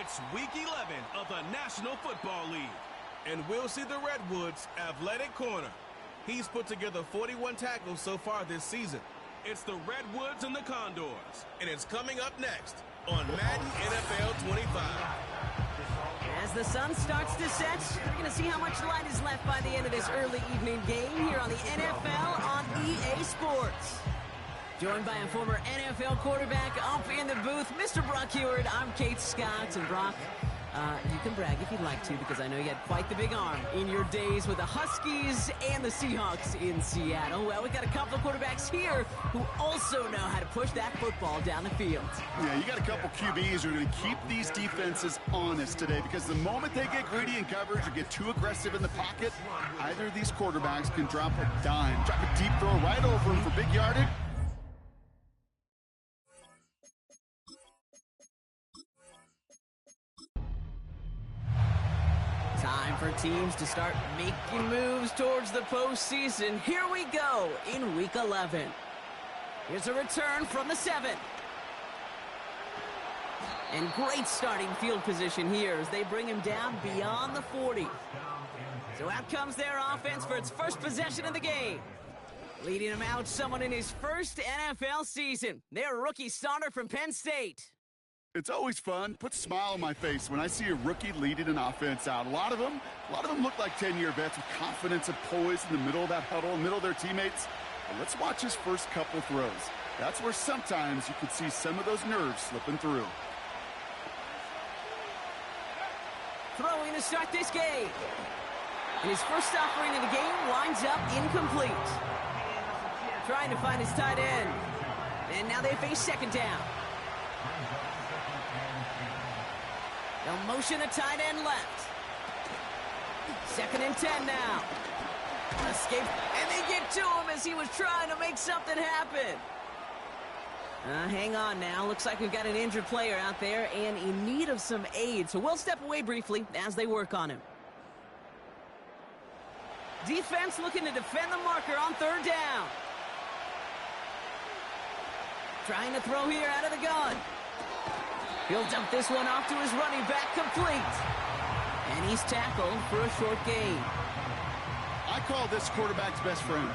It's Week 11 of the National Football League. And we'll see the Redwoods' athletic corner. He's put together 41 tackles so far this season. It's the Redwoods and the Condors. And it's coming up next on Madden NFL 25. As the sun starts to set, we're going to see how much light is left by the end of this early evening game here on the NFL on EA Sports. Joined by a former NFL quarterback up in the booth, Mr. Brock Heward. I'm Kate Scott, and Brock, you can brag if you'd like to, because I know you had quite the big arm in your days with the Huskies and the Seahawks in Seattle. Well, we got a couple of quarterbacks here who also know how to push that football down the field. Yeah, you got a couple QBs who are going to keep these defenses honest today, because the moment they get greedy in coverage or get too aggressive in the pocket, either of these quarterbacks can drop a dime, drop a deep throw right over them for big yardage. Time for teams to start making moves towards the postseason. Here we go in Week 11. Here's a return from the 7. And great starting field position here as they bring him down beyond the 40. So out comes their offense for its first possession of the game. Leading him out, someone in his first NFL season. Their rookie starter from Penn State. It's always fun. Puts a smile on my face when I see a rookie leading an offense out. A lot of them look like 10-year vets with confidence and poise in the middle of that huddle, in the middle of their teammates. But let's watch his first couple throws. That's where sometimes you could see some of those nerves slipping through. Throwing to start this game. And his first offering of the game winds up incomplete. Trying to find his tight end. And now they face second down. They'll motion a tight end left. 2nd and 10 now. Escape, and they get to him as he was trying to make something happen. Hang on now. Looks like we've got an injured player out there and in need of some aid. So we'll step away briefly as they work on him. Defense looking to defend the marker on 3rd down. Trying to throw here out of the gun. He'll dump this one off to his running back, complete. And he's tackled for a short gain. I call this quarterback's best friend.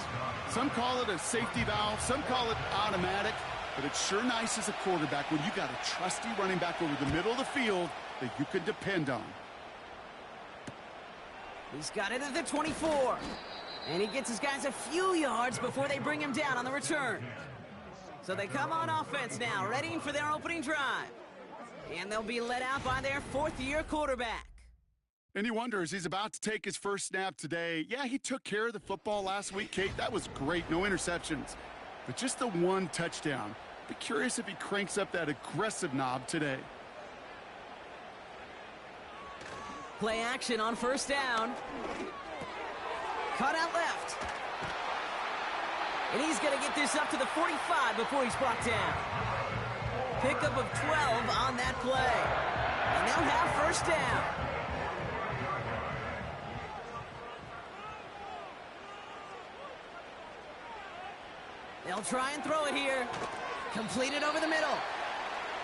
Some call it a safety valve, some call it automatic, but it's sure nice as a quarterback when you got a trusty running back over the middle of the field that you can depend on. He's got it at the 24. And he gets his guys a few yards before they bring him down on the return. So they come on offense now, readying for their opening drive. And they'll be led out by their 4th-year quarterback. And he wonders, he's about to take his first snap today. Yeah, he took care of the football last week, Kate. That was great. No interceptions. But just the one touchdown. Be curious if he cranks up that aggressive knob today. Play action on 1st down. Cut out left. And he's going to get this up to the 45 before he's brought down. Pickup of 12 on that play. And they'll have 1st down. They'll try and throw it here. Completed over the middle.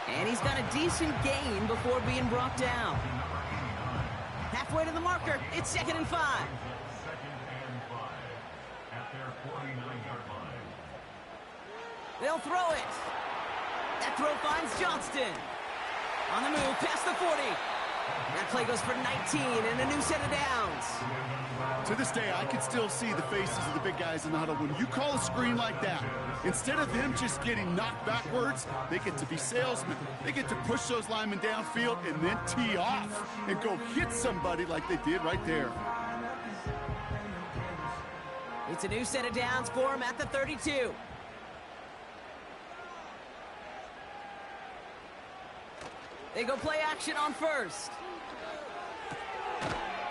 And he's got a decent gain before being brought down. Halfway to the marker. It's 2nd and 5. They'll throw it. That throw finds Johnston. On the move, past the 40. That play goes for 19 and a new set of downs. To this day, I can still see the faces of the big guys in the huddle. When you call a screen like that, instead of them just getting knocked backwards, they get to be salesmen. They get to push those linemen downfield and then tee off and go hit somebody like they did right there. It's a new set of downs for him at the 32. They go play action on 1st.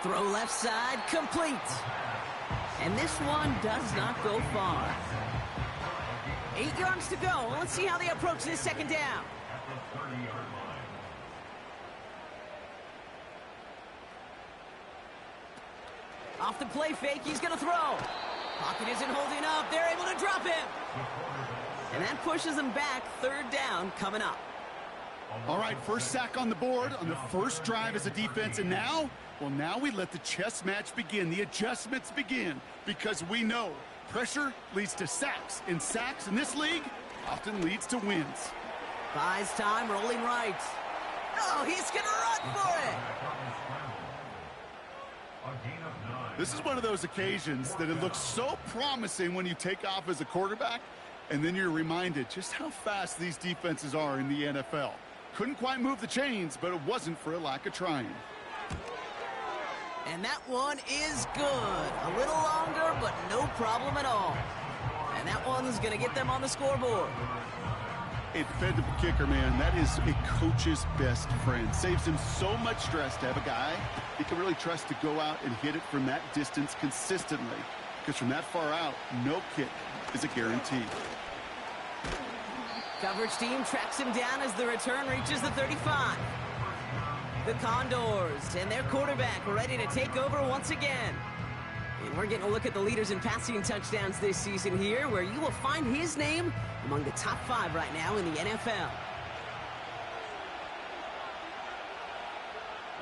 Throw left side, complete. And this one does not go far. 8 yards to go. Let's see how they approach this 2nd down. Off the play fake, he's going to throw. Pocket isn't holding up. They're able to drop him. And that pushes them back. 3rd down coming up. All right, first sack on the board on the first drive as a defense, and now, well, now we let the chess match begin, the adjustments begin, because we know pressure leads to sacks, and sacks in this league often leads to wins. Buys time, rolling right. Oh, he's going to run for it. This is one of those occasions that it looks so promising when you take off as a quarterback, and then you're reminded just how fast these defenses are in the NFL. Couldn't quite move the chains, but it wasn't for a lack of trying. And that one is good. A little longer, but no problem at all. And that one's going to get them on the scoreboard. A dependable kicker, man, that is a coach's best friend. Saves him so much stress to have a guy he can really trust to go out and hit it from that distance consistently. Because from that far out, no kick is a guarantee. Coverage team tracks him down as the return reaches the 35. The Condors and their quarterback ready to take over once again. And we're getting a look at the leaders in passing touchdowns this season here, where you will find his name among the top 5 right now in the NFL.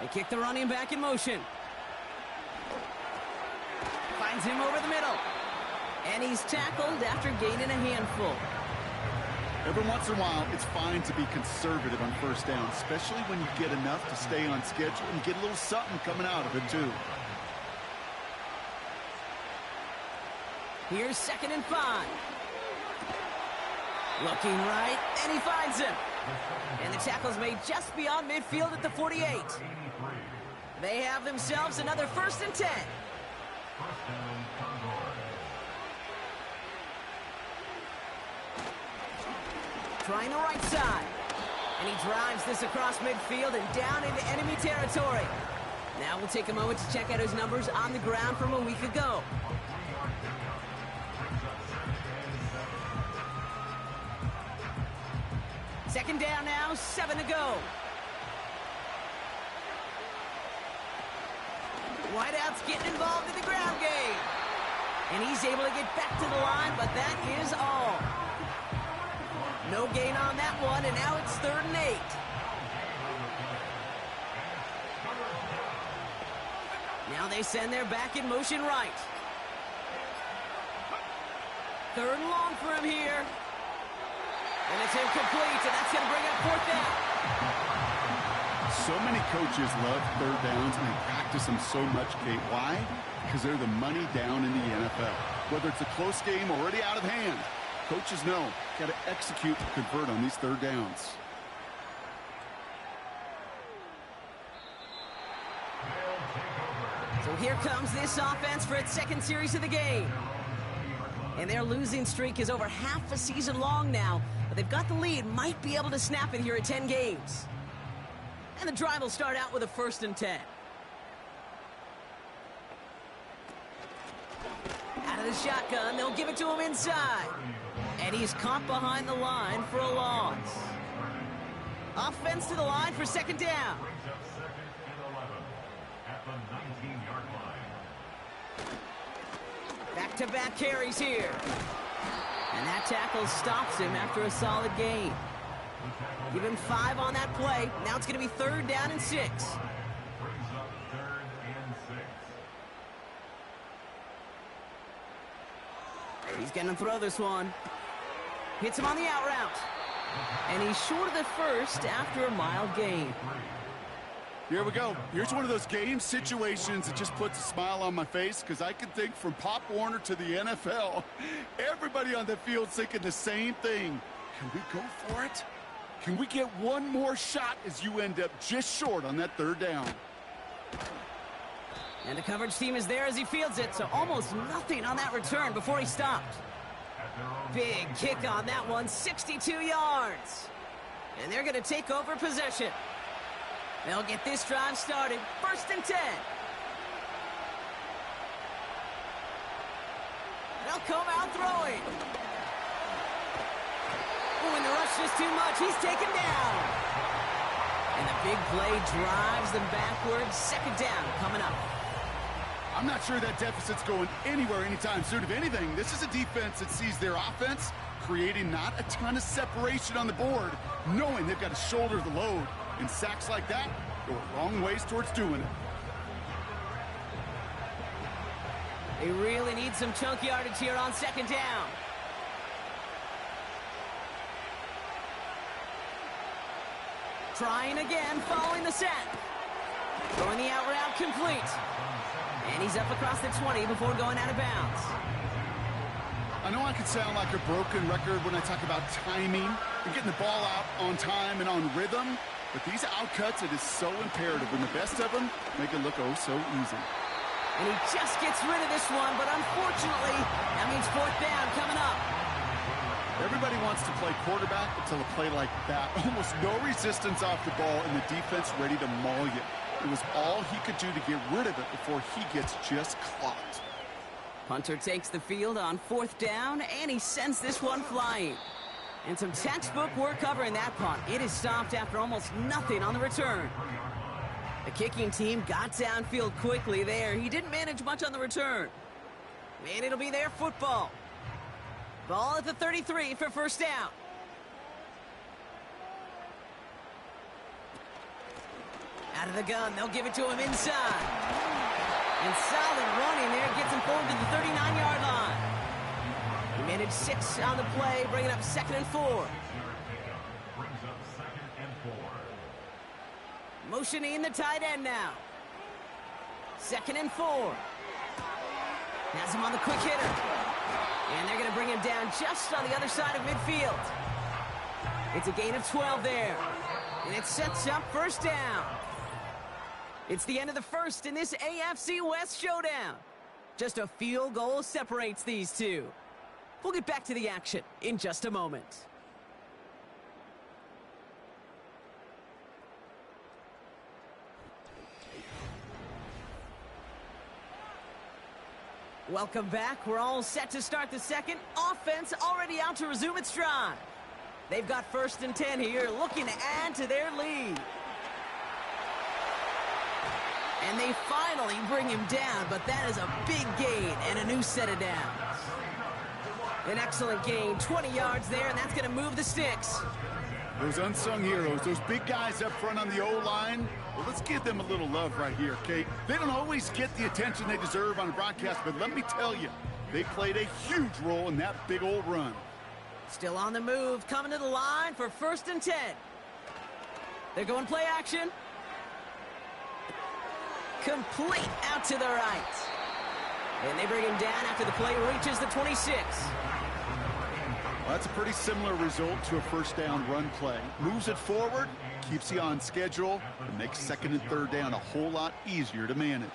They kick the running back in motion. Finds him over the middle. And he's tackled after gaining a handful. Every once in a while, it's fine to be conservative on first down, especially when you get enough to stay on schedule and get a little something coming out of it, too. Here's 2nd and 5. Looking right, and he finds him. And the tackle's made just beyond midfield at the 48. They have themselves another 1st and 10. Trying the right side. And he drives this across midfield and down into enemy territory. Now we'll take a moment to check out his numbers on the ground from a week ago. Second down now, 7 to go. Whiteout's getting involved in the ground game. And he's able to get back to the line, but that is all. No gain on that one, and now it's 3rd and 8. Now they send their back in motion right. 3rd and long for him here. And it's incomplete, and that's going to bring up 4th down. So many coaches love third downs, and they practice them so much, Kate. Why? Because they're the money down in the NFL. Whether it's a close game already out of hand, coaches know, got to execute and convert on these third downs. So here comes this offense for its 2nd series of the game. And their losing streak is over half a season long now. But they've got the lead, might be able to snap it here at 10 games. And the drive will start out with a 1st and 10. Out of the shotgun, they'll give it to him inside. And he's caught behind the line for a loss. Offense to the line for 2nd down. Back-to-back carries here. And that tackle stops him after a solid gain. Give him 5 on that play. Now it's going to be 3rd down and 6. He's going to throw this one. Hits him on the out route. And he's short of the 1st after a mild gain. Here we go. Here's one of those game situations that just puts a smile on my face, because I can think from Pop Warner to the NFL, everybody on the field's thinking the same thing. Can we go for it? Can we get one more shot as you end up just short on that 3rd down? And the coverage team is there as he fields it, so almost nothing on that return before he stopped. Big kick on that one, 62 yards. And they're going to take over possession. They'll get this drive started. 1st and 10. They'll come out throwing. Oh, and the rush is too much. He's taken down. And the big play drives them backwards. 2nd down coming up. I'm not sure that deficit's going anywhere anytime soon. If anything, this is a defense that sees their offense creating not a ton of separation on the board, knowing they've got to shoulder the load. And sacks like that go a long ways towards doing it. They really need some chunk yardage here on second down. Trying again, following the set. Throwing the out route complete. And he's up across the 20 before going out of bounds. I know I could sound like a broken record when I talk about timing and getting the ball out on time and on rhythm, but these outcuts, it is so imperative, and the best of them make it look oh so easy. And he just gets rid of this one, but unfortunately, that means fourth down coming up. Everybody wants to play quarterback until a play like that. Almost no resistance off the ball, and the defense ready to maul you. It was all he could do to get rid of it before he gets just clocked. Punter takes the field on fourth down, and he sends this one flying. And some textbook work covering that punt. It is stopped after almost nothing on the return. The kicking team got downfield quickly there. He didn't manage much on the return. And it'll be their football. Ball at the 33 for first down. Out of the gun, they'll give it to him inside. And solid running there gets him forward to the 39-yard line. He managed 6 on the play, bringing up 2nd and 4. Motioning the tight end now. 2nd and 4. Has him on the quick hitter. And they're going to bring him down just on the other side of midfield. It's a gain of 12 there. And it sets up first down. It's the end of the first in this AFC West showdown. Just a field goal separates these two. We'll get back to the action in just a moment. Welcome back. We're all set to start the second. Offense already out to resume its drive. They've got 1st and 10 here, looking to add to their lead. And they finally bring him down, but that is a big gain and a new set of downs. An excellent gain, 20 yards there, and that's going to move the sticks. Those unsung heroes, those big guys up front on the O-line, well, let's give them a little love right here, Kate. They don't always get the attention they deserve on a broadcast, but let me tell you, they played a huge role in that big old run. Still on the move, coming to the line for 1st and 10. They're going play action. Complete out to the right. And they bring him down after the play reaches the 26. Well, that's a pretty similar result to a first down run play. Moves it forward, keeps you on schedule, and makes 2nd and 3rd down a whole lot easier to manage.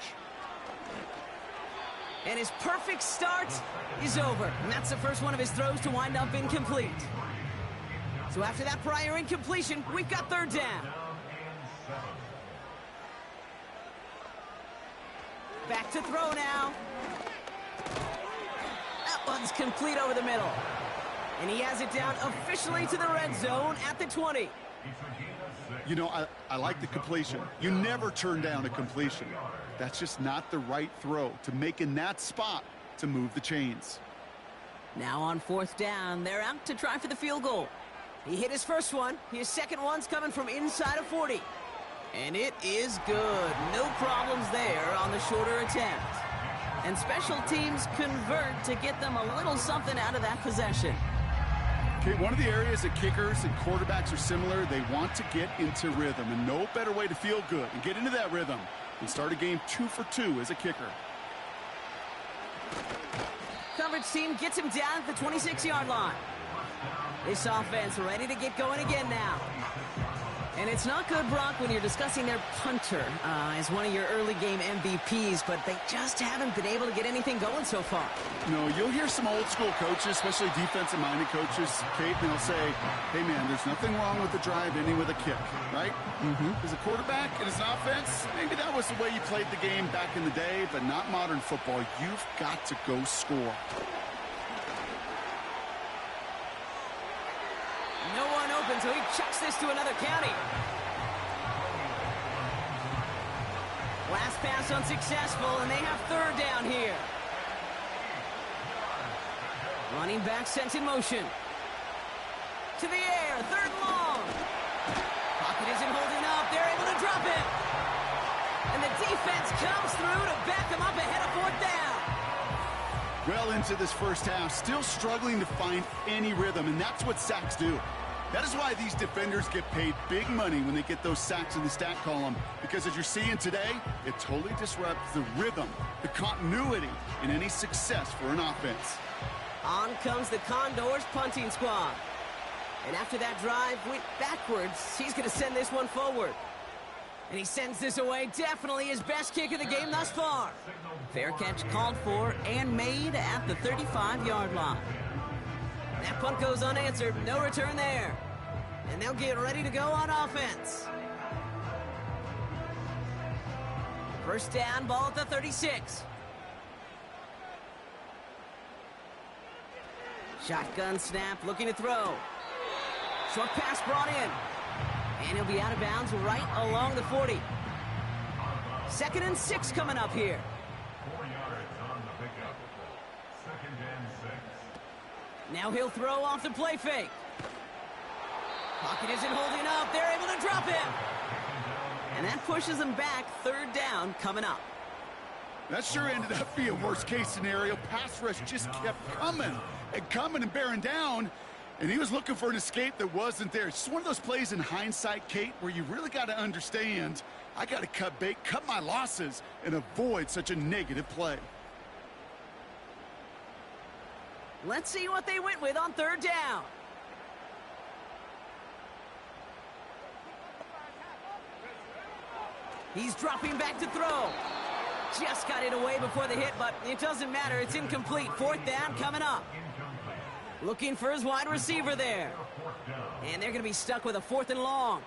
And his perfect start is over. And that's the first one of his throws to wind up incomplete. So after that prior incompletion, we've got 3rd down. Back to throw now. That one's complete over the middle. And he has it down officially to the red zone at the 20. You know, I like the completion. You never turn down a completion. That's just not the right throw to make in that spot to move the chains. Now on 4th down, they're out to try for the field goal. He hit his first one. His second one's coming from inside of 40. And it is good. No problems there on the shorter attempt. And special teams convert to get them a little something out of that possession. Okay, one of the areas that kickers and quarterbacks are similar, they want to get into rhythm. And no better way to feel good and get into that rhythm than start a game 2 for 2 as a kicker. Coverage team gets him down at the 26-yard line. This offense ready to get going again now. And it's not good, Brock, when you're discussing their punter as one of your early game MVPs, but they just haven't been able to get anything going so far. No, you'll hear some old school coaches, especially defensive-minded coaches, Kate, and they'll say, hey, man, there's nothing wrong with the drive ending with a kick, right? As a quarterback and as an offense, maybe that was the way you played the game back in the day, but not modern football. You've got to go score. No one open, so he chucks this to another county. Last pass unsuccessful, and they have 3rd down here. Running back sent in motion. to the air, third and long. Pocket isn't holding up. They're able to drop it. And the defense comes through to back them up ahead of fourth down. Well into this first half, still struggling to find any rhythm, and that's what sacks do. That is why these defenders get paid big money when they get those sacks in the stat column, because as you're seeing today, it totally disrupts the rhythm, the continuity, and any success for an offense. On comes the Condors punting squad. And after that drive went backwards, he's going to send this one forward. And he sends this away, definitely his best kick of the game thus far. Fair catch called for and made at the 35-yard line. That punt goes unanswered, no return there. And they'll get ready to go on offense. First down, ball at the 36. Shotgun snap, looking to throw. Short pass brought in. And he'll be out of bounds right along the 40. 2nd and 6 coming up here. 4 yards on the pickup. 2nd and 6. Now he'll throw off the play fake. Pocket isn't holding up. They're able to drop him. And that pushes them back. 3rd down coming up. That sure ended up being worst-case scenario. Pass rush just kept coming and bearing down. And he was looking for an escape that wasn't there. It's just one of those plays in hindsight, Kate, where you really got to understand, I got to cut bait, cut my losses, and avoid such a negative play. Let's see what they went with on 3rd down. He's dropping back to throw. Just got it away before the hit, but it doesn't matter. It's incomplete. 4th down coming up. Looking for his wide receiver there. And they're going to be stuck with a 4th and long.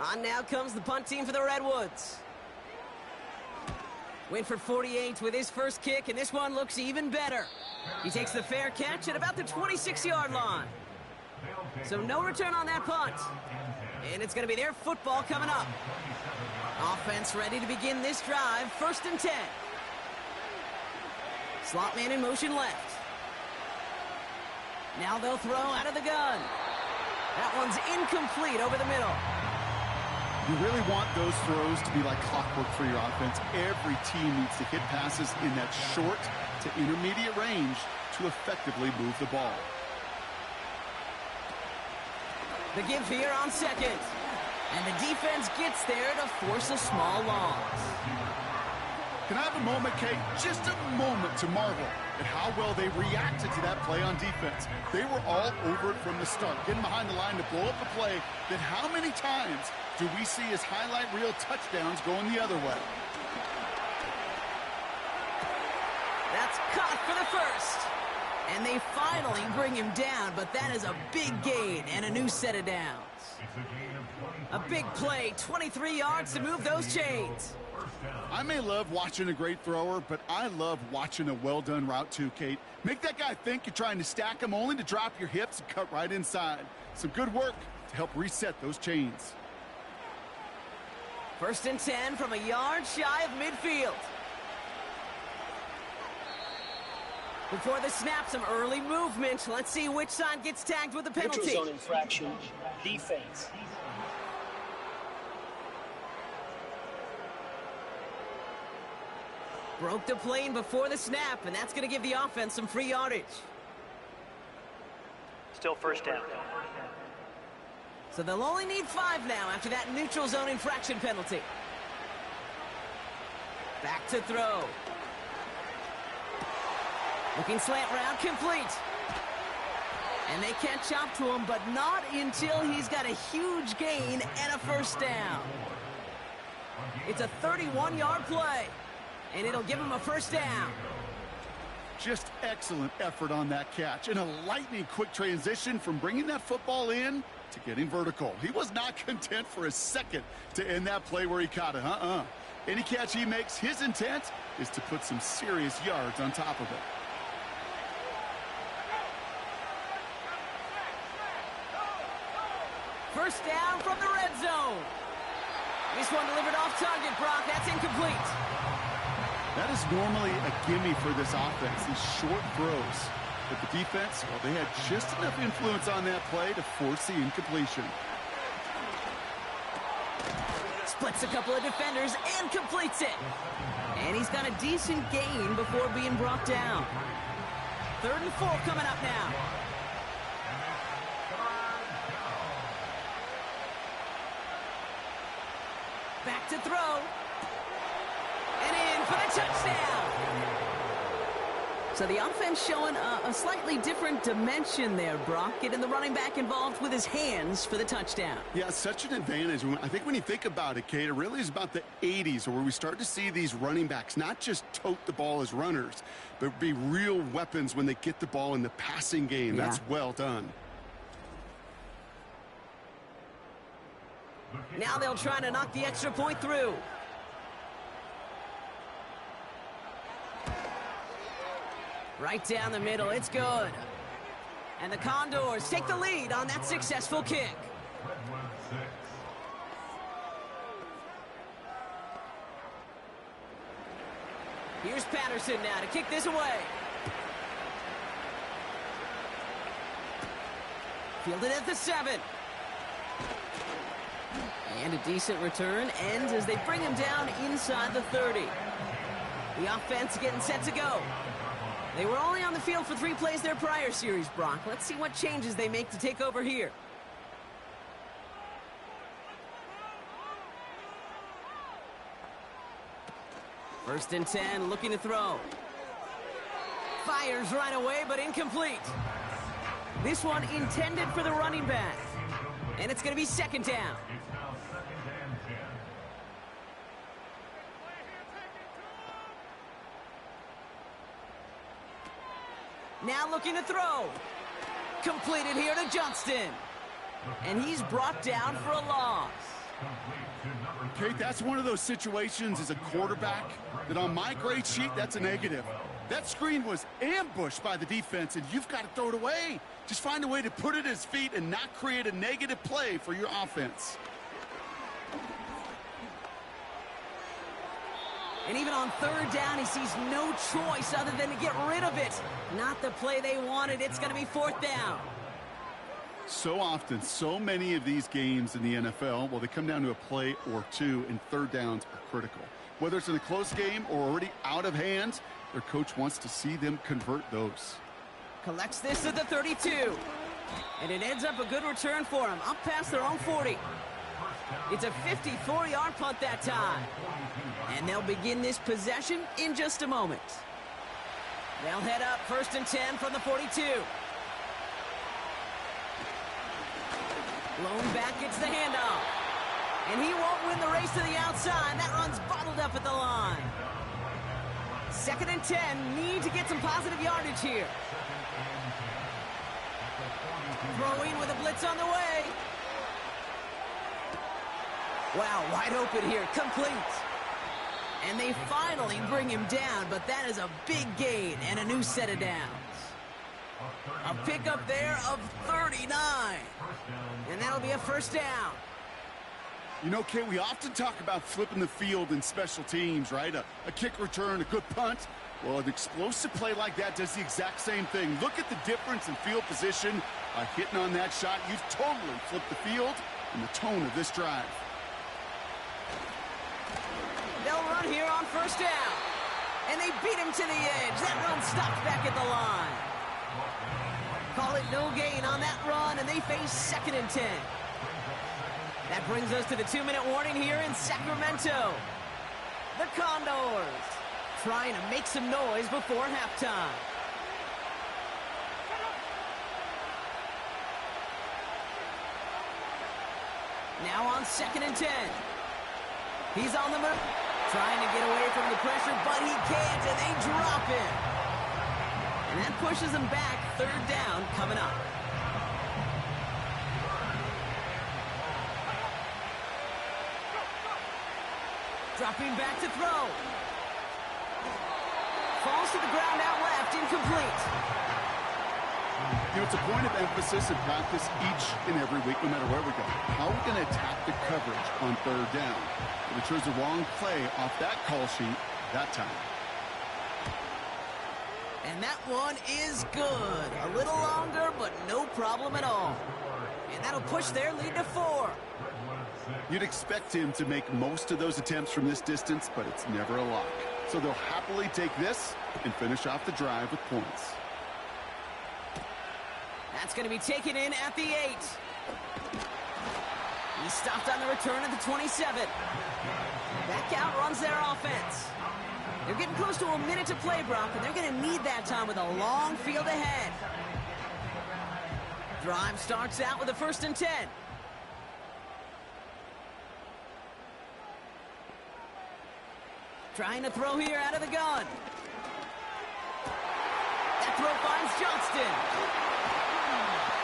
On now comes the punt team for the Redwoods. Winford 48 with his first kick, and this one looks even better. He takes the fair catch at about the 26-yard line. So no return on that punt. And it's going to be their football coming up. Offense ready to begin this drive. 1st and 10. Slot man in motion left. Now they'll throw out of the gun. That one's incomplete over the middle. You really want those throws to be like clockwork for your offense. Every team needs to hit passes in that short to intermediate range to effectively move the ball. The give here on 2nd. And the defense gets there to force a small loss. Can I have a moment, Kate? Just a moment to marvel at how well they reacted to that play on defense. They were all over it from the start, getting behind the line to blow up the play. Then how many times do we see as highlight reel touchdowns going the other way? That's caught for the first. And they finally bring him down, but that is a big gain and a new set of downs. A big play, 23 yards to move those chains. I may love watching a great thrower, but I love watching a well-done route too, Kate. Make that guy think you're trying to stack him only to drop your hips and cut right inside. Some good work to help reset those chains. 1st and 10 from a yard shy of midfield. Before the snap, some early movement. Let's see which side gets tagged with the penalty. Neutral zone infraction, defense. Broke the plane before the snap, and that's going to give the offense some free yardage. Still 1st down. So they'll only need 5 now after that neutral zone infraction penalty. Back to throw. Looking slant route, complete. And they catch up to him, but not until he's got a huge gain and a 1st down. It's a 31-yard play, and it'll give him a 1st down. Just excellent effort on that catch, and a lightning quick transition from bringing that football in to getting vertical. He was not content for a second to end that play where he caught it. Any catch he makes, his intent is to put some serious yards on top of it. First down from the red zone. This one delivered off target, Brock. That's incomplete. That is normally a gimme for this offense, these short throws. But the defense, well, they had just enough influence on that play to force the incompletion. Splits a couple of defenders and completes it. And he's got a decent gain before being brought down. 3rd and 4 coming up now. Back to throw. And in for the touchdown. So the offense showing a slightly different dimension there, Brock, getting the running back involved with his hands for the touchdown. Yeah, such an advantage. I think when you think about it, Kate, it really is about the 80s where we start to see these running backs not just tote the ball as runners, but be real weapons when they get the ball in the passing game. Yeah. That's well done. Now they'll try to knock the extra point through. Right down the middle, it's good. And the Condors take the lead on that successful kick. Here's Patterson now to kick this away. Fielded at the 7. And a decent return ends as they bring him down inside the 30. The offense getting set to go. They were only on the field for 3 plays their prior series, Brock. Let's see what changes they make to take over here. First and 10, looking to throw. Fires right away, but incomplete. This one intended for the running back. And it's going to be 2nd down. Now looking to throw. Completed here to Johnston. And he's brought down for a loss. Kate, that's one of those situations as a quarterback that on my grade sheet, that's a negative. That screen was ambushed by the defense, and you've got to throw it away. Just find a way to put it at his feet and not create a negative play for your offense. And even on 3rd down, he sees no choice other than to get rid of it. Not the play they wanted. It's going to be 4th down. So often, so many of these games in the NFL, well, they come down to a play or 2, and 3rd downs are critical. Whether it's in a close game or already out of hand, their coach wants to see them convert those. Collects this at the 32. And it ends up a good return for him, up past their own 40. It's a 54-yard punt that time. And they'll begin this possession in just a moment. They'll head up 1st and 10 from the 42. Lone back gets the handoff. And he won't win the race to the outside. That run's bottled up at the line. 2nd and 10. Need to get some positive yardage here. Throwing with a blitz on the way. Wow, wide open here. Complete. And they finally bring him down, but that is a big gain and a new set of downs. A pickup there of 39. And that'll be a 1st down. You know, Kate, we often talk about flipping the field in special teams, right? A kick return, a good punt. Well, an explosive play like that does the exact same thing. Look at the difference in field position. By hitting on that shot, you've totally flipped the field and the tone of this drive. They'll run here on 1st down. And they beat him to the edge. That run stops back at the line. Call it no gain on that run, and they face 2nd and 10. That brings us to the 2-minute warning here in Sacramento. The Condors trying to make some noise before halftime. Now on 2nd and 10. He's on the move. Trying to get away from the pressure, but he can't, and they drop him. And that pushes him back. 3rd down coming up. Dropping back to throw. Falls to the ground out left, incomplete. You know, it's a point of emphasis in practice each and every week, no matter where we go. How are we going to attack the coverage on 3rd down? Well, they chose the wrong play off that call sheet that time. And that one is good. A little longer, but no problem at all. And that'll push their lead to 4. You'd expect him to make most of those attempts from this distance, but it's never a lock. So they'll happily take this and finish off the drive with points. That's going to be taken in at the 8. He stopped on the return at the 27. That outruns their offense. They're getting close to a minute to play, Brock, and they're going to need that time with a long field ahead. Drive starts out with a 1st and 10. Trying to throw here out of the gun. That throw finds Johnston.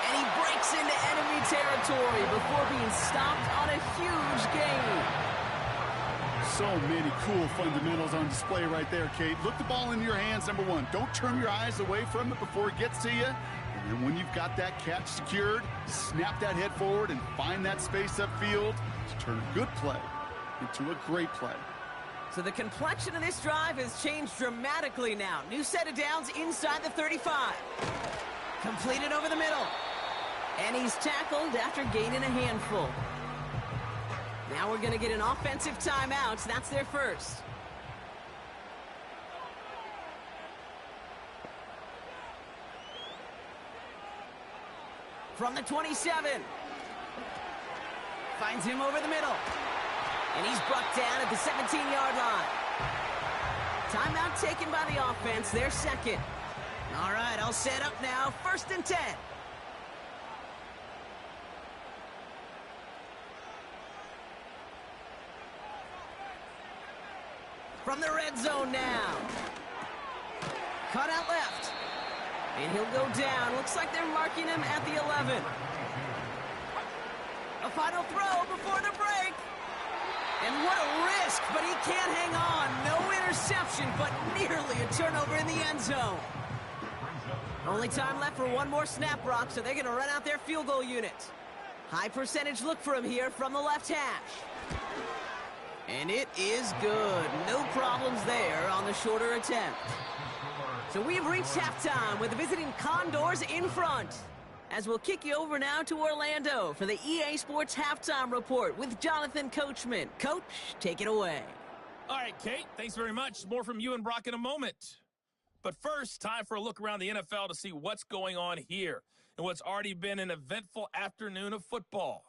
And he breaks into enemy territory before being stopped on a huge gain. So many cool fundamentals on display right there, Kate. Look the ball in your hands, number 1. Don't turn your eyes away from it before it gets to you. And then when you've got that catch secured, snap that head forward and find that space upfield to turn a good play into a great play. So the complexion of this drive has changed dramatically now. New set of downs inside the 35. Completed over the middle. And he's tackled after gaining a handful. Now we're going to get an offensive timeout. So that's their first. From the 27. Finds him over the middle. And he's brought down at the 17-yard line. Timeout taken by the offense, their second. All right, all set up now. 1st and 10. From the red zone now. Cut out left. And he'll go down. Looks like they're marking him at the 11. A final throw before the break. And what a risk, but he can't hang on. No interception, but nearly a turnover in the end zone. Only time left for one more snap, Brock, so they're going to run out their field goal unit. High percentage look for him here from the left hash. And it is good. No problems there on the shorter attempt. So we have reached halftime with the visiting Condors in front. As we'll kick you over now to Orlando for the EA Sports Halftime Report with Jonathan Coachman. Coach, take it away. All right, Kate, thanks very much. More from you and Brock in a moment. But first, time for a look around the NFL to see what's going on here and what's already been an eventful afternoon of football.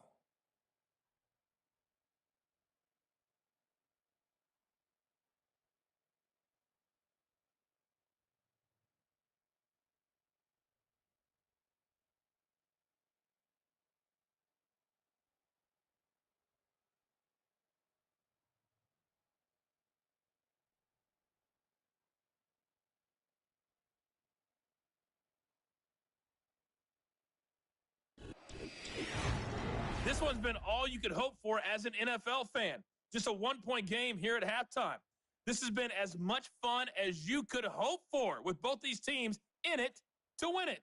This one's been all you could hope for as an NFL fan. Just a one-point game here at halftime. This has been as much fun as you could hope for with both these teams in it to win it.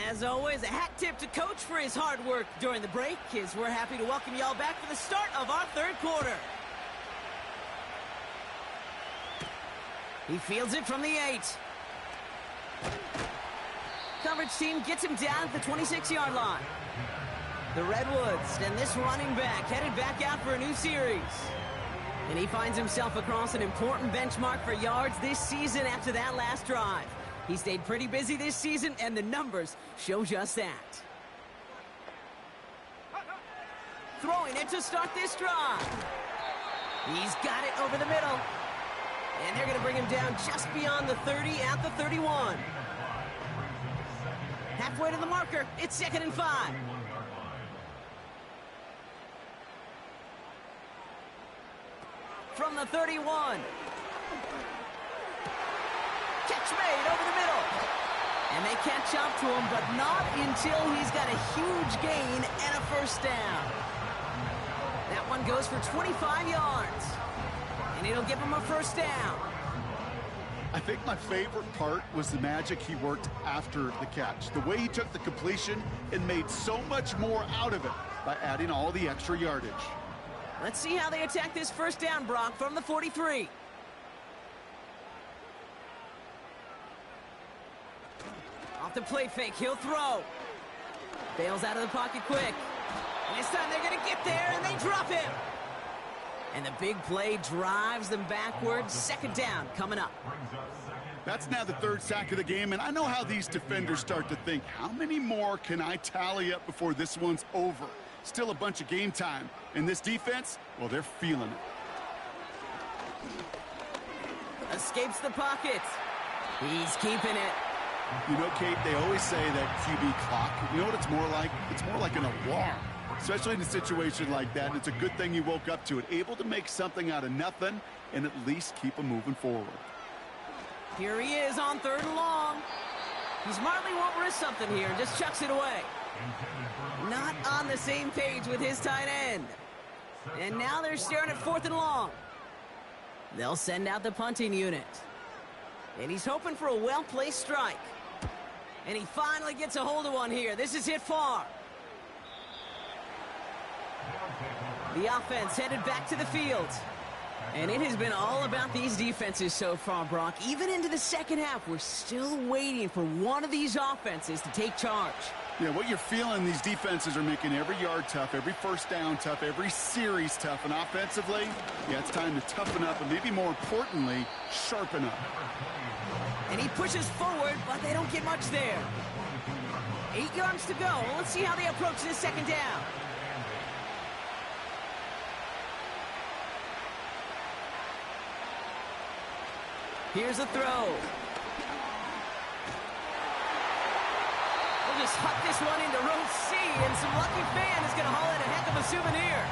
As always, a hat tip to Coach for his hard work during the break, as we're happy to welcome y'all back for the start of our third quarter. He fields it from the 8. Coverage team gets him down at the 26-yard line. The Redwoods and this running back headed back out for a new series. And he finds himself across an important benchmark for yards this season after that last drive. He stayed pretty busy this season, and the numbers show just that. Throwing it to start this drive. He's got it over the middle. And they're going to bring him down just beyond the 30 at the 31. Halfway to the marker, it's 2nd and 5. From the 31. Catch made over the middle. And they catch up to him, but not until he's got a huge gain and a first down. That one goes for 25 yards. And it'll give him a first down. I think my favorite part was the magic he worked after the catch. The way he took the completion and made so much more out of it by adding all the extra yardage. Let's see how they attack this first down, Brock, from the 43. Off the play fake, he'll throw. Bails out of the pocket quick. And this time they're going to get there, and they drop him. And the big play drives them backwards. Second down coming up. That's now the third sack of the game, and I know how these defenders start to think. How many more can I tally up before this one's over? Still a bunch of game time. And this defense, well, they're feeling it. Escapes the pocket. He's keeping it. You know, Kate, they always say that QB clock, you know what it's more like? It's more like an alarm, especially in a situation like that. And it's a good thing you woke up to it, able to make something out of nothing and at least keep them moving forward. Here he is on 3rd and long. He smartly won't risk something here and just chucks it away. Not on the same page with his tight end. And now they're staring at 4th and long. They'll send out the punting unit. And he's hoping for a well-placed strike. And he finally gets a hold of one here. This is hit far. The offense headed back to the field. And it has been all about these defenses so far, Brock. Even into the second half, we're still waiting for one of these offenses to take charge. Yeah, what you're feeling, these defenses are making every yard tough, every first down tough, every series tough. And offensively, yeah, it's time to toughen up and maybe more importantly, sharpen up. And he pushes forward, but they don't get much there. 8 yards to go. Let's see how they approach this second down. Here's a throw. We'll just huck this one into row C, and some lucky fan is going to haul in a heck of a souvenir.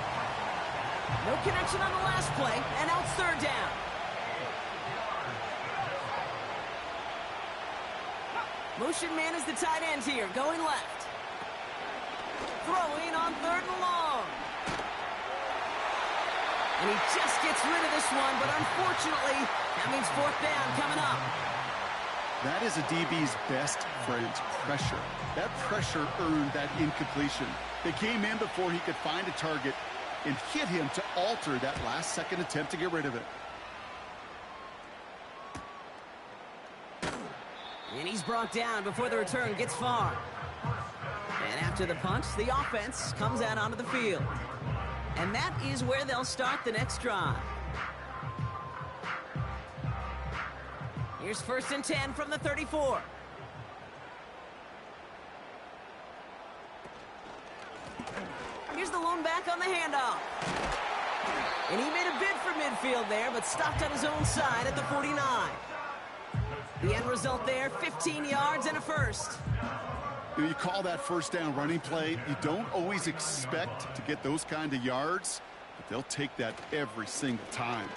No connection on the last play, and now it's 3rd down. Motion man is the tight end here, going left. Throwing on 3rd and long. And he just gets rid of this one, but unfortunately, that means 4th down coming up. That is a DB's best friend, pressure. That pressure earned that incompletion. They came in before he could find a target and hit him to alter that last-second attempt to get rid of it. And he's brought down before the return gets far. And after the punt, the offense comes out onto the field. And that is where they'll start the next drive. Here's 1st and 10 from the 34. Here's the lone back on the handoff. And he made a bid for midfield there, but stopped on his own side at the 49. The end result there, 15 yards and a first. You call that first down running play. You don't always expect to get those kind of yards, but they'll take that every single time.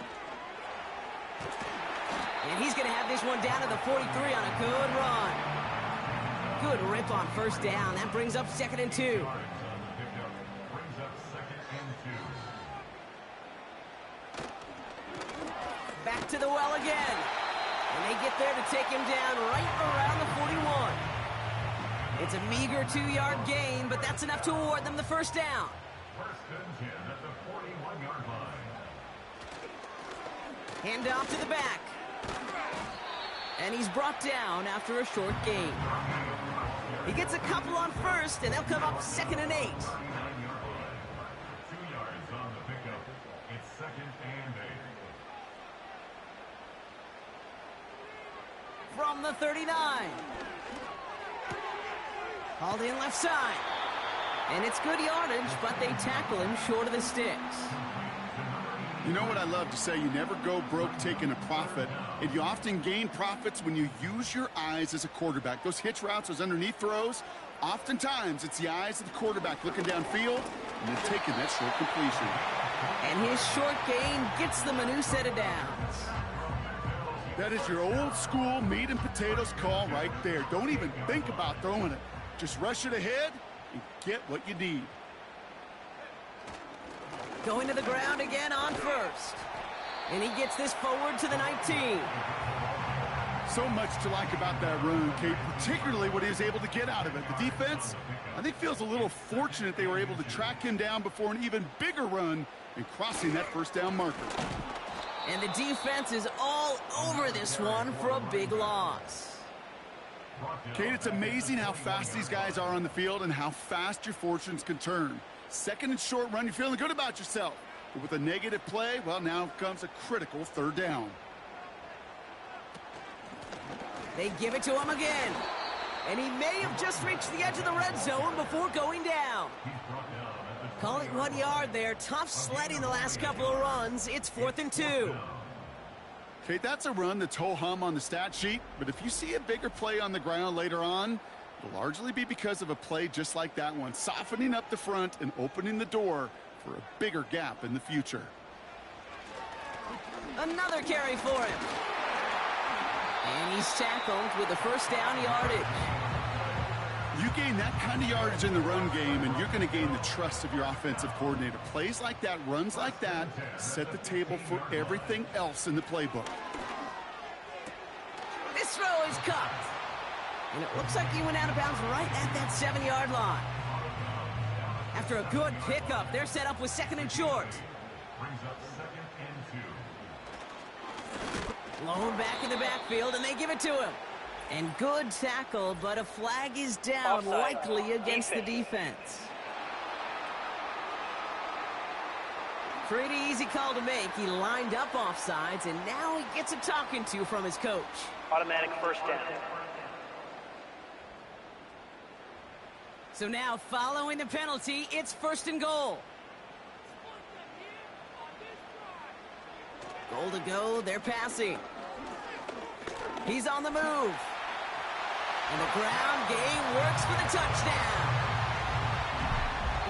And he's going to have this one down to the 43 on a good run. Good rip on first down. That brings up 2nd and 2. Back to the well again. And they get there to take him down right around the 41. It's a meager 2-yard gain, but that's enough to award them the first down. 1st and 10 at the 41-yard line. Hand off to the back. And he's brought down after a short gain. He gets a couple on first, and they'll come up 2nd and 8. 2 yards on the pickup. It's 2nd and 8. From the 39. Hauled in left side. And it's good yardage, but they tackle him short of the sticks. You know what I love to say? You never go broke taking a profit. And you often gain profits when you use your eyes as a quarterback. Those hitch routes, those underneath throws, oftentimes it's the eyes of the quarterback looking downfield and then taking that short completion. And his short gain gets them a new set of downs. That is your old school meat and potatoes call right there. Don't even think about throwing it. Just rush it ahead and get what you need. Going to the ground again on first. And he gets this forward to the 19. So much to like about that run, Kate, particularly what he was able to get out of it. The defense, I think, feels a little fortunate they were able to track him down before an even bigger run and crossing that first down marker. And the defense is all over this one for a big loss. Kate, it's amazing how fast these guys are on the field and how fast your fortunes can turn. Second and short run, you're feeling good about yourself. But with a negative play, well, now comes a critical third down. They give it to him again. And he may have just reached the edge of the red zone before going down. Call it 1 yard there. Tough sledding the last couple of runs. It's 4th and 2. Kate, that's a run that's ho-hum on the stat sheet, but if you see a bigger play on the ground later on, it'll largely be because of a play just like that one, softening up the front and opening the door for a bigger gap in the future. Another carry for him. And he's tackled with the first down yardage. You gain that kind of yardage in the run game, and you're going to gain the trust of your offensive coordinator. Plays like that, runs like that, set the table for everything else in the playbook. This throw is caught. And it looks like he went out of bounds right at that 7-yard line. After a good pickup, they're set up with 2nd and short. Brings up 2nd and 2. Blown back in the backfield, and they give it to him. And good tackle, but a flag is down, Offside. likely against the defense. Pretty easy call to make. He lined up offsides, and now he gets a talking to from his coach. Automatic first down. So now, following the penalty, it's 1st and goal. Goal to go, they're passing. He's on the move. And the ground game works for the touchdown.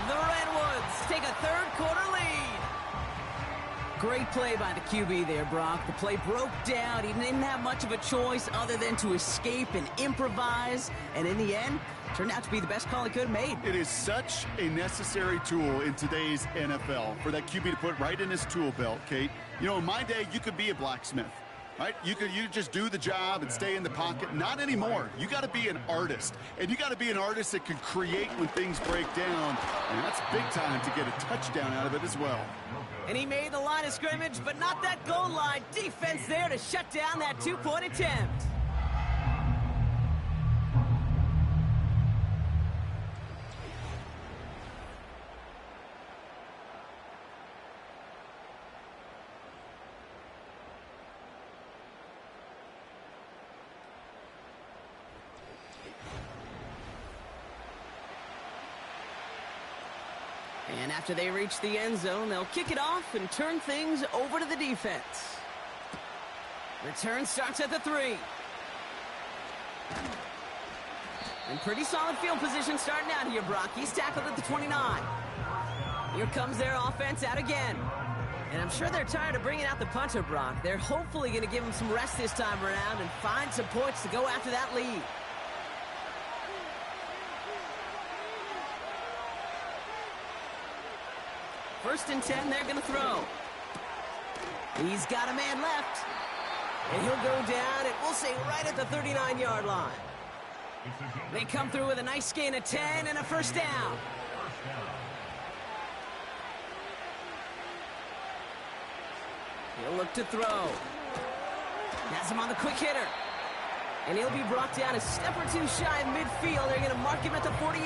The Redwoods take a third-quarter lead. Great play by the QB there, Brock. The play broke down. He didn't have much of a choice other than to escape and improvise. And in the end, turned out to be the best call he could have made. It is such a necessary tool in today's NFL for that QB to put right in his tool belt, Kate. You know, in my day, you could be a blacksmith. Right? You just do the job and stay in the pocket. Not anymore. You got to be an artist. And you got to be an artist that can create when things break down. And that's big time to get a touchdown out of it as well. And he made the line of scrimmage, but not that goal line. Defense there to shut down that 2-point attempt. And after they reach the end zone, they'll kick it off and turn things over to the defense. Return starts at the 3. And pretty solid field position starting out here, Brock. He's tackled at the 29. Here comes their offense out again. And I'm sure they're tired of bringing out the punter, Brock. They're hopefully going to give him some rest this time around and find some points to go after that lead. First and 10, they're going to throw. He's got a man left. And he'll go down, and we'll say right at the 39-yard line. They come through with a nice gain of 10 and a first down. He'll look to throw. Has him on the quick hitter. And he'll be brought down a step or two shy of midfield. They're going to mark him at the 48.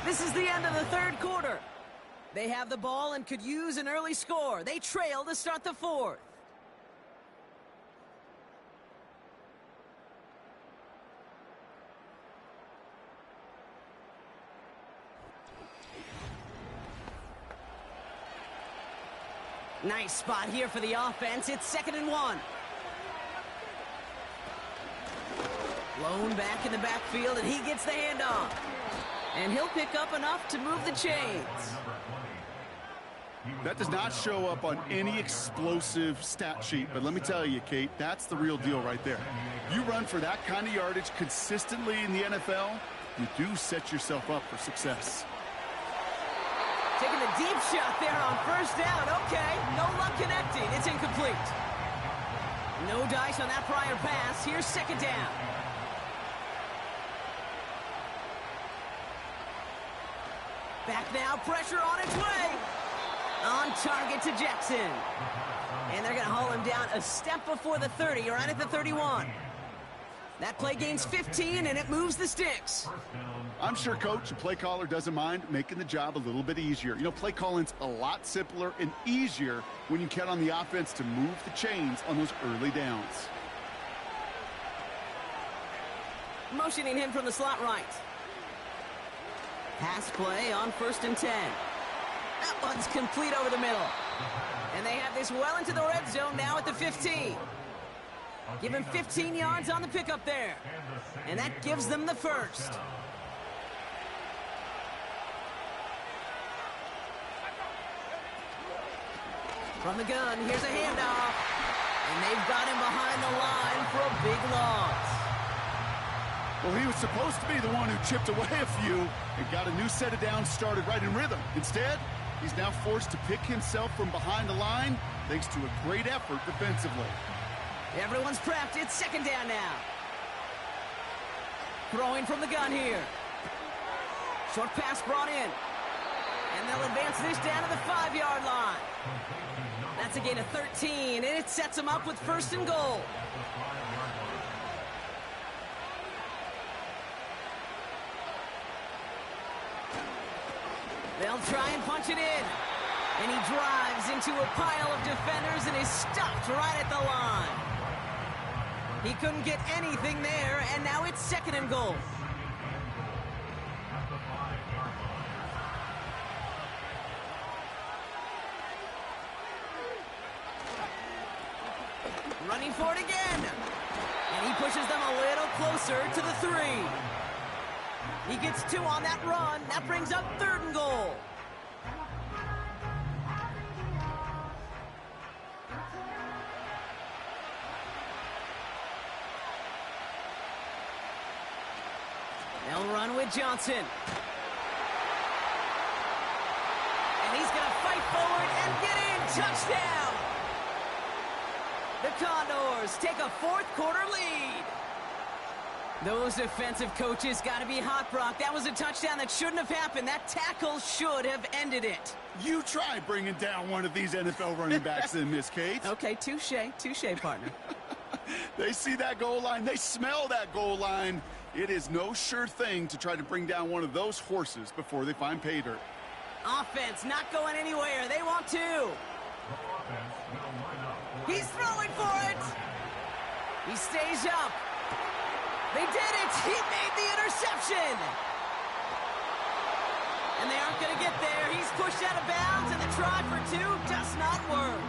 This is the end of the third quarter. They have the ball and could use an early score. They trail to start the fourth. Nice spot here for the offense. It's 2nd and 1. Blown back in the backfield, and he gets the handoff. And he'll pick up enough to move the chains. That does not show up on any explosive stat sheet, but let me tell you, Kate, that's the real deal right there. You run for that kind of yardage consistently in the NFL, you do set yourself up for success. Taking a deep shot there on first down. Okay, no luck connecting. It's incomplete. No dice on that prior pass. Here's 2nd down. Back now, pressure on its way. On target to Jackson. And they're going to haul him down a step before the 30, right at the 31. That play gains 15, and it moves the sticks. I'm sure coach and play caller doesn't mind making the job a little bit easier. You know, play calling's a lot simpler and easier when you count on the offense to move the chains on those early downs. Motioning him from the slot right. Pass play on 1st and 10. That one's complete over the middle. And they have this well into the red zone now at the 15. Give him 15 yards on the pickup there. And that gives them the first. From the gun, here's a handoff. And they've got him behind the line for a big loss. Well, he was supposed to be the one who chipped away a few and got a new set of downs started right in rhythm. Instead, he's now forced to pick himself from behind the line thanks to a great effort defensively. Everyone's prepped. It's 2nd down now. Throwing from the gun here. Short pass brought in. And they'll advance this down to the 5-yard line. That's a gain of 13, and it sets them up with 1st and goal. They'll try and punch it in. And he drives into a pile of defenders and is stopped right at the line. He couldn't get anything there, and now it's 2nd and goal. Running for it again. And he pushes them a little closer to the 3. He gets 2 on that run. That brings up 3rd and goal. They'll run with Johnson. And he's going to fight forward and get in. Touchdown! The Condors take a 4th quarter lead. Those defensive coaches got to be hot, Brock. That was a touchdown that shouldn't have happened. That tackle should have ended it. You try bringing down one of these NFL running backs in this case. Okay, touche, partner. They see that goal line. They smell that goal line. It is no sure thing to try to bring down one of those horses before they find pay dirt. Offense not going anywhere. They want to. He's throwing for it. He stays up. They did it. He made the interception. And they aren't going to get there. He's pushed out of bounds, and the try for 2 does not work.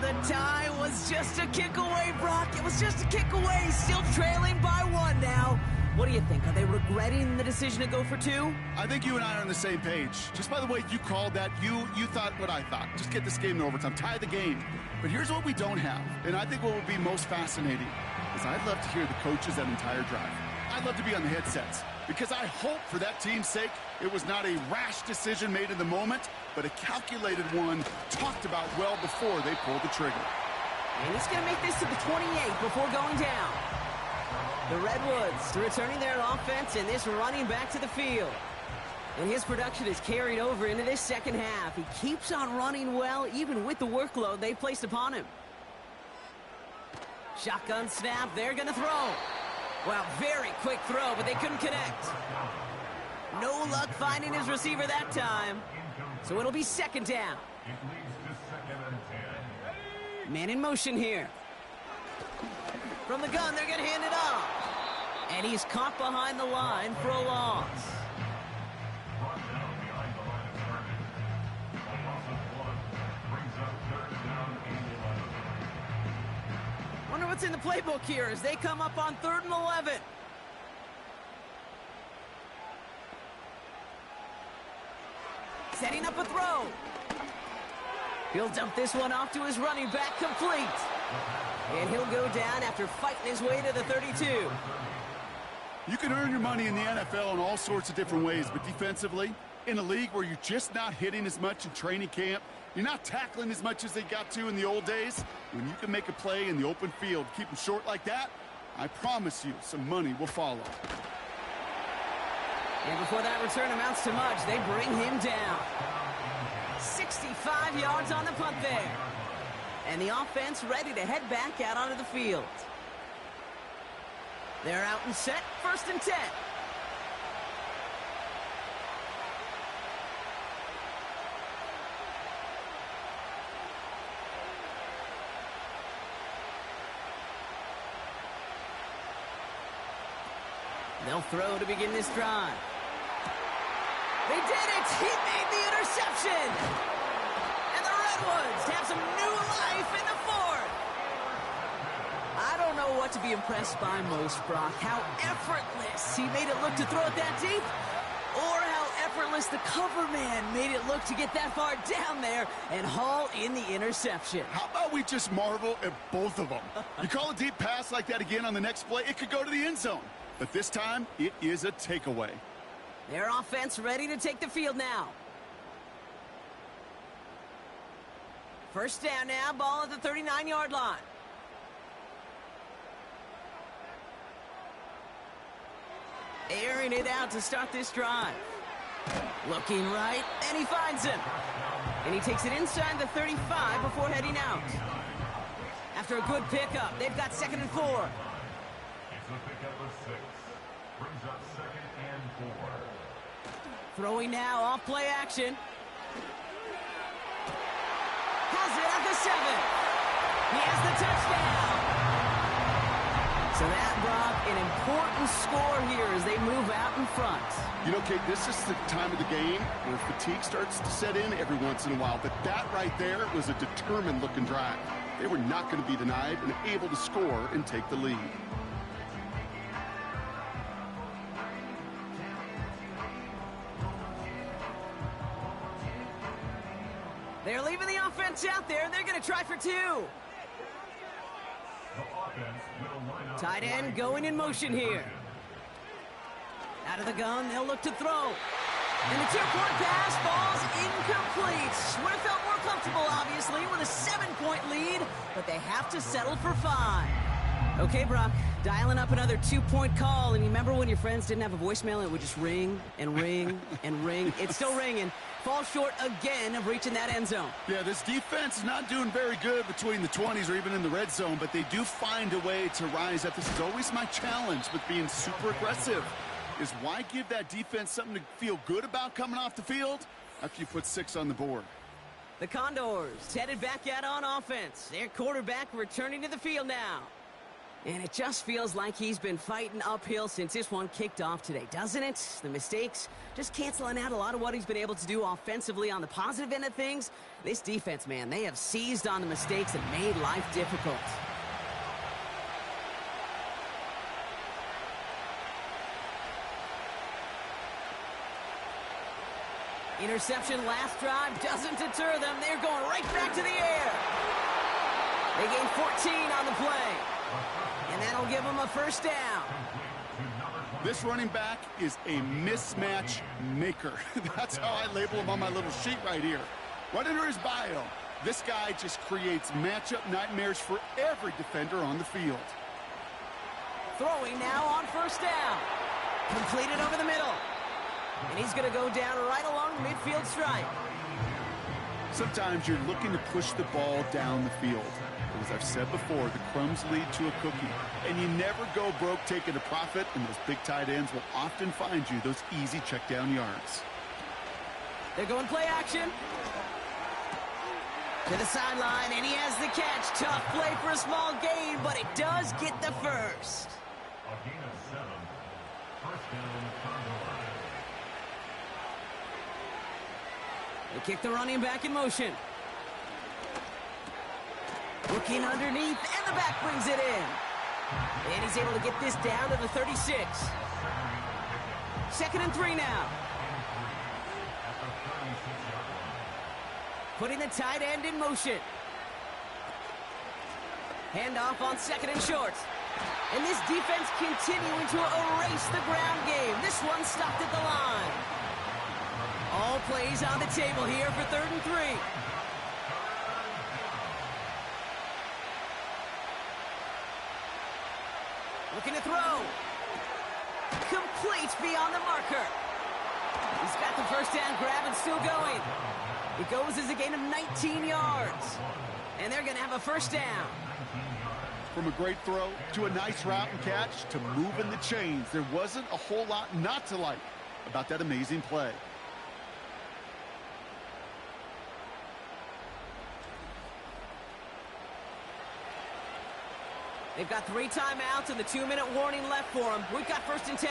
The tie was just a kick away, Brock. It was just a kick away. Still trailing by 1 now. What do you think? Are they regretting the decision to go for 2? I think you and I are on the same page. Just by the way you called that, you thought what I thought. Just get this game to overtime. Tie the game. But here's what we don't have, and I think what would be most fascinating is I'd love to hear the coaches that entire drive. I'd love to be on the headsets because I hope for that team's sake it was not a rash decision made in the moment, but a calculated one talked about well before they pulled the trigger. And he's going to make this to the 28 before going down. The Redwoods returning their offense and this running back to the field. And his production is carried over into this 2nd half. He keeps on running well, even with the workload they placed upon him. Shotgun snap, they're going to throw. Well, very quick throw, but they couldn't connect. No luck finding his receiver that time. So it'll be 2nd down. Man in motion here. From the gun, they're going to hand it off. And he's caught behind the line for a loss. Wonder what's in the playbook here as they come up on 3rd and 11. Setting up a throw. He'll dump this one off to his running back, complete. And he'll go down after fighting his way to the 32. You can earn your money in the NFL in all sorts of different ways, but defensively, in a league where you're just not hitting as much in training camp, you're not tackling as much as they got to in the old days, when you can make a play in the open field, keep them short like that, I promise you some money will follow. And before that return amounts to much, they bring him down. 6 65 yards on the punt there. And the offense ready to head back out onto the field. They're out and set, 1st and 10. They'll throw to begin this drive. They did it! He made the interception! And the Redwoods have some new life in the 4th. I don't know what to be impressed by most, Brock. How effortless he made it look to throw it that deep, or how effortless the cover man made it look to get that far down there and haul in the interception. How about we just marvel at both of them? You call a deep pass like that again on the next play, it could go to the end zone. But this time, it is a takeaway. Their offense ready to take the field now. 1st down now, ball at the 39-yard line. Airing it out to start this drive. Looking right, and he finds him. And he takes it inside the 35 before heading out. After a good pickup, they've got 2nd and 4. It's a pickup of 6. Brings up 2nd and 4. Throwing now, off play action. Has it at the 7. He has the touchdown. So that, Brock, an important score here as they move out in front. You know, Kate, this is the time of the game where fatigue starts to set in every once in a while. But that right there was a determined-looking drive. They were not going to be denied and able to score and take the lead. They're leaving the offense out there, and they're going to try for 2. Tight end going in motion here. Out of the gun, they'll look to throw. And the 2-point pass falls incomplete. Would have felt more comfortable, obviously, with a 7-point lead, but they have to settle for 5. Okay, Brock, dialing up another 2-point call, and you remember when your friends didn't have a voicemail and it would just ring and ring and ring? It's still ringing. Fall short again of reaching that end zone. Yeah, this defense is not doing very good between the 20s or even in the red zone, but they do find a way to rise up. This is always my challenge with being super aggressive, is why give that defense something to feel good about coming off the field after you put 6 on the board? The Condors headed back out on offense. Their quarterback returning to the field now. And it just feels like he's been fighting uphill since this one kicked off today, doesn't it? The mistakes just canceling out a lot of what he's been able to do offensively on the positive end of things. This defense, man, they have seized on the mistakes and made life difficult. Interception last drive doesn't deter them. They're going right back to the air. They gain 14 on the play. And that'll give them a 1st down. This running back is a mismatch maker. That's how I label him on my little sheet right here. Right under his bio, this guy just creates matchup nightmares for every defender on the field. Throwing now on 1st down. Completed over the middle. And he's going to go down right along the midfield stripe. Sometimes you're looking to push the ball down the field. As I've said before, the crumbs lead to a cookie. And you never go broke taking a profit, and those big tight ends will often find you those easy check down yards. They're going play action. To the sideline, and he has the catch. Tough play for a small gain, but it does get the 1st. A gain of 7. 1st down, Condors. They kick the running back in motion. Looking underneath, and the back brings it in. And he's able to get this down to the 36. 2nd and 3 now. Putting the tight end in motion. Handoff on 2nd and short. And this defense continuing to erase the ground game. This one stopped at the line. All plays on the table here for 3rd and 3. Looking to throw. Complete beyond the marker. He's got the 1st down grab and still going. It goes as a gain of 19 yards. And they're going to have a first down. From a great throw to a nice route and catch to moving the chains, there wasn't a whole lot not to like about that amazing play. They've got 3 timeouts and the 2-minute warning left for them. We've got 1st and 10.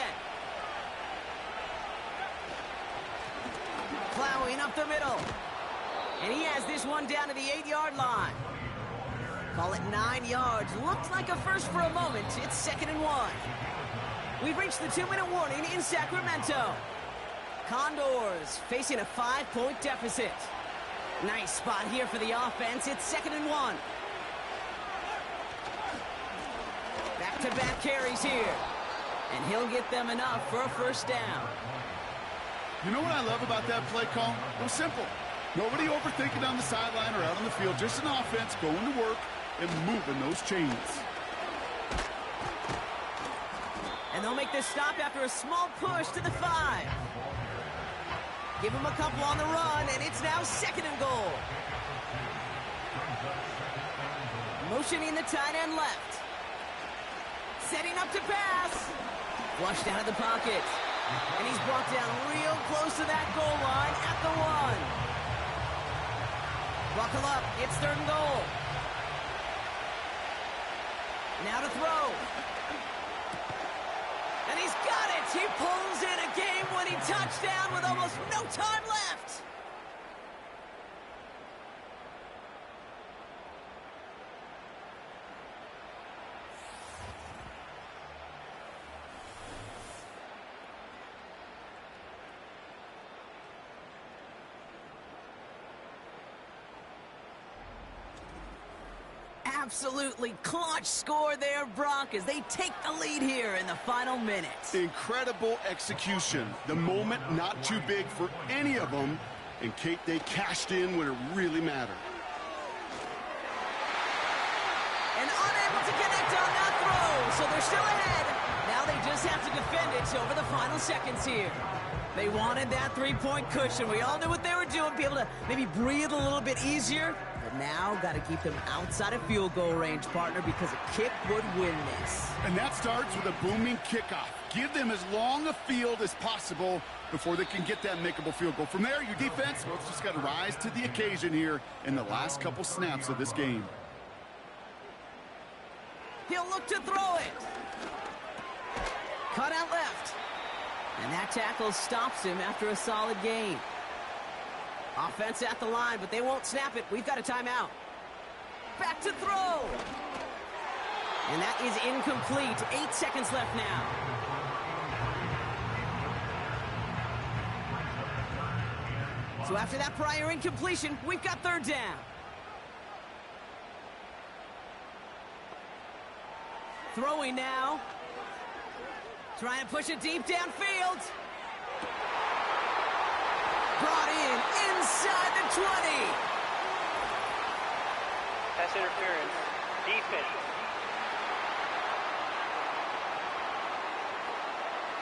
Plowing up the middle. And he has this one down to the 8-yard line. Call it 9 yards. Looked like a first for a moment. It's 2nd and 1. We've reached the 2-minute warning in Sacramento. Condors facing a 5-point deficit. Nice spot here for the offense. It's 2nd and 1. Back-to-back carries here. And he'll get them enough for a first down. You know what I love about that play call? It was simple. Nobody overthinking on the sideline or out on the field. Just an offense going to work and moving those chains. And they'll make this stop after a small push to the 5. Give him a couple on the run, and it's now 2nd and goal. Motioning the tight end left. Setting up to pass. Flushed out of the pocket. And he's brought down real close to that goal line at the 1. Buckle up. It's 3rd and goal. Now to throw. And he's got it. He pulls in a game-winning touchdown with almost no time left. Absolutely clutch score there, Brock, as they take the lead here in the final minutes. Incredible execution. The moment not too big for any of them. And Kate, they cashed in when it really mattered. And unable to connect on that throw, so they're still ahead. Now they just have to defend it over the final seconds here. They wanted that 3-point cushion. We all knew what they were doing, be able to maybe breathe a little bit easier. But now got to keep them outside of field goal range, partner, because a kick would win this. And that starts with a booming kickoff. Give them as long a field as possible before they can get that makeable field goal. From there, your defense, well, it's just got to rise to the occasion here in the last couple snaps of this game. He'll look to throw it. Cut out left. And that tackle stops him after a solid gain. Offense at the line, but they won't snap it. We've got a timeout. Back to throw. And that is incomplete. 8 seconds left now. So after that prior incompletion, we've got 3rd down. Throwing now. Trying to push it deep downfield. Brought in inside the 20. Pass interference. Defense.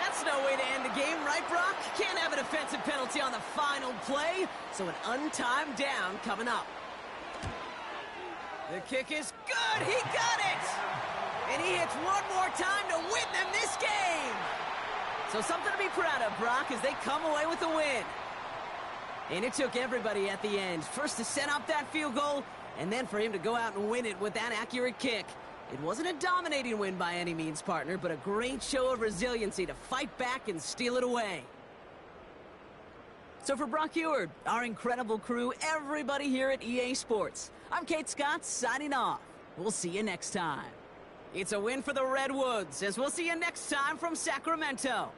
That's no way to end the game, right, Brock? Can't have a defensive penalty on the final play, so an untimed down coming up. The kick is good. He got it. And he hits one more time to win them this game. So something to be proud of, Brock, as they come away with a win. And it took everybody at the end. First to set up that field goal, and then for him to go out and win it with that accurate kick. It wasn't a dominating win by any means, partner, but a great show of resiliency to fight back and steal it away. So for Brock Heward, our incredible crew, everybody here at EA Sports, I'm Kate Scott signing off. We'll see you next time. It's a win for the Redwoods, as we'll see you next time from Sacramento.